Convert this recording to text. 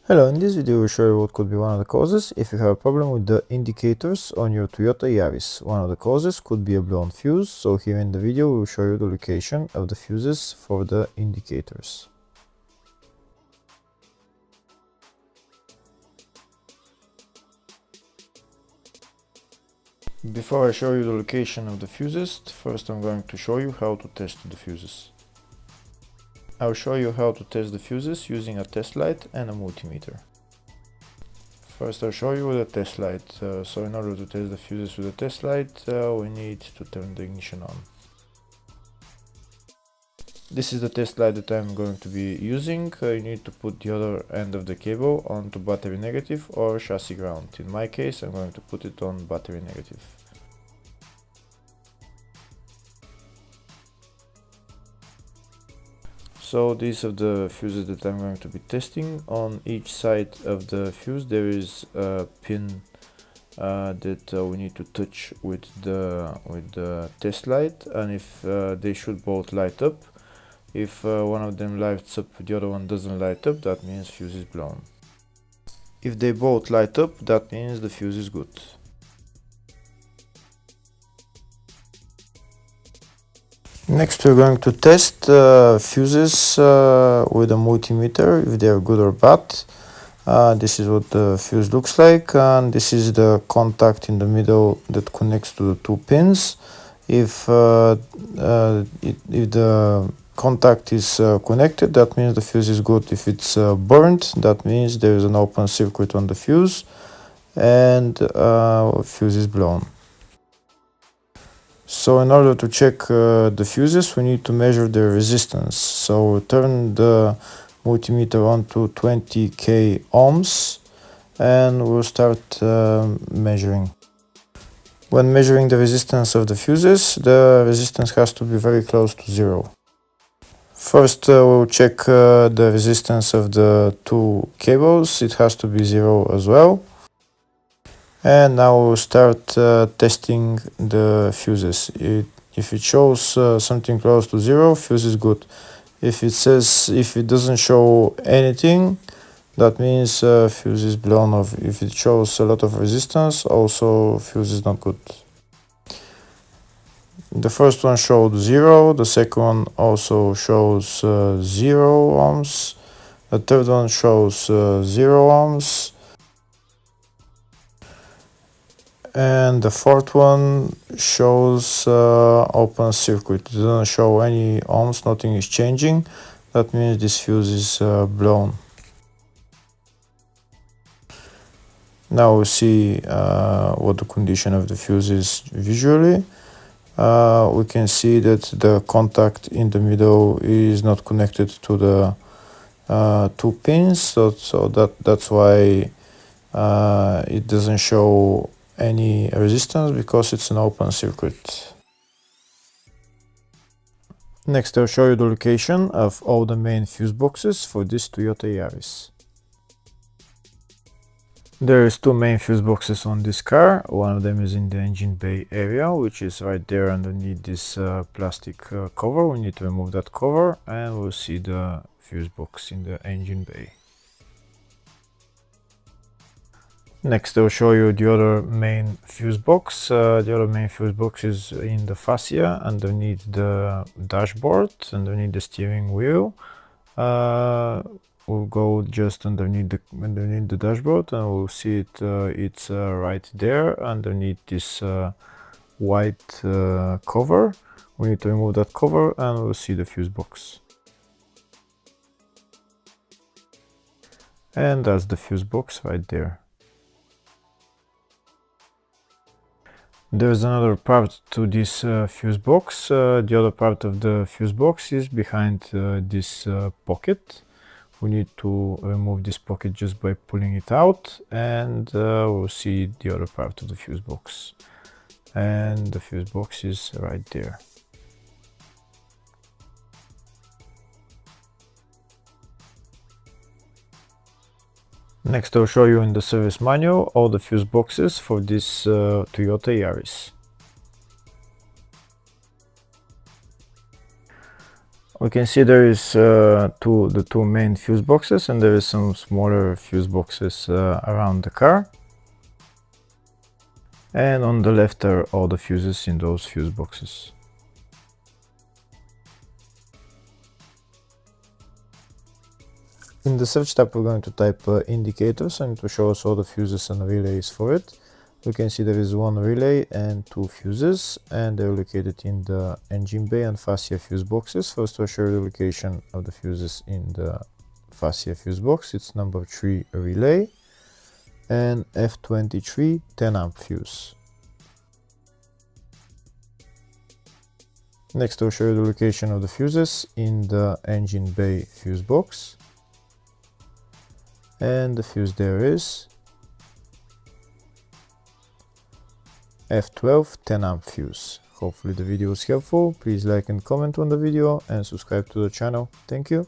Hello, in this video we'll show you what could be one of the causes if you have a problem with the indicators on your Toyota Yaris. One of the causes could be a blown fuse, so here in the video we'll show you the location of the fuses for the indicators. Before I show you the location of the fuses, first I'm going to show you how to test the fuses. I'll show you how to test the fuses using a test light and a multimeter. First I'll show you with a test light. So in order to test the fuses with a test light, we need to turn the ignition on. This is the test light that I'm going to be using. You need to put the other end of the cable onto battery negative or chassis ground. In my case, I'm going to put it on battery negative. So these are the fuses that I'm going to be testing. On each side of the fuse there is a pin that we need to touch with the test light, and if they should both light up. If one of them lights up, the other one doesn't light up, that means fuse is blown. If they both light up, that means the fuse is good. Next we're going to test fuses with a multimeter, if they are good or bad. This is what the fuse looks like, and this is the contact in the middle that connects to the two pins. If the contact is connected, that means the fuse is good. If it's burnt, that means there is an open circuit on the fuse and fuse is blown. So in order to check the fuses, we need to measure their resistance. So turn the multimeter on to 20k ohms and we'll start measuring. When measuring the resistance of the fuses, the resistance has to be very close to zero. First we'll check the resistance of the two cables. It has to be zero as well. And now we'll start testing the fuses. If it shows something close to zero, fuse is good. If it doesn't show anything, that means fuse is blown off. If it shows a lot of resistance, also fuse is not good. The first one showed 0, the second one also shows 0 ohms, the third one shows 0 ohms, and the fourth one shows open circuit. It doesn't show any ohms, nothing is changing. That means this fuse is blown. Now we see what the condition of the fuse is visually. We can see that the contact in the middle is not connected to the two pins, so that's why it doesn't show any resistance, because it's an open circuit. Next I'll show you the location of all the main fuse boxes for this Toyota Yaris. There is two main fuse boxes on this car. One of them is in the engine bay area, which is right there underneath this plastic cover. We need to remove that cover and we'll see the fuse box in the engine bay. Next I'll show you the other main fuse box. The other main fuse box is in the fascia underneath the dashboard, underneath the steering wheel. We'll go just underneath the dashboard and we'll see it. It's right there underneath this white cover. We need to remove that cover and we'll see the fuse box. And that's the fuse box right there. There's another part to this fuse box. The other part of the fuse box is behind this pocket. We need to remove this pocket just by pulling it out, and we'll see the other part of the fuse box. And the fuse box is right there. Next I'll show you in the service manual all the fuse boxes for this Toyota Yaris. We can see there is the two main fuse boxes, and there is some smaller fuse boxes around the car. And on the left are all the fuses in those fuse boxes. In the search tab, we're going to type indicators, and it will show us all the fuses and relays for it. We can see there is one relay and two fuses, and they're located in the engine bay and fascia fuse boxes. First, we'll show the location of the fuses in the fascia fuse box. It's number 3 relay and F23 10 amp fuse. Next, I'll show you the location of the fuses in the engine bay fuse box. And the fuse there is F12 10 amp fuse. Hopefully the video was helpful. Please like and comment on the video and subscribe to the channel. Thank you.